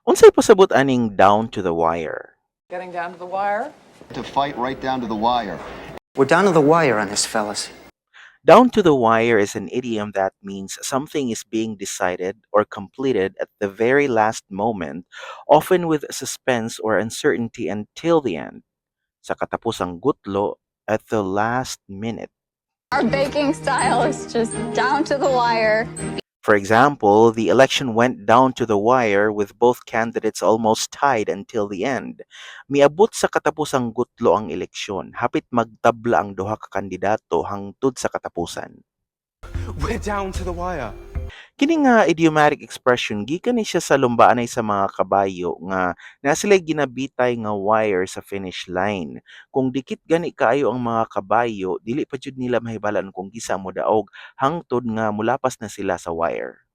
Unsay pasabot aning down to the wire? Getting down to the wire. To fight right down to the wire. We're down to the wire on this, fellas. Down to the wire is an idiom that means something is being decided or completed at the very last moment, often with suspense or uncertainty until the end. Sa katapusang gutlo, at the last minute. Our baking style is just down to the wire. For example, the election went down to the wire with both candidates almost tied until the end. Miabot sa katapusang gutlo ang eleksyon, hapit magtabla ang duha ka kandidato hangtod sa katapusan. We're down to the wire. Kini nga idiomatic expression gikan ni siya sa lumbaanay sa mga kabayo nga na sila ginabitay nga wire sa finish line. Kung dikit gani kaayo ang mga kabayo, dili pa jud nila mahibalan kung kisa mo daog hangtod nga mulapas na sila sa wire.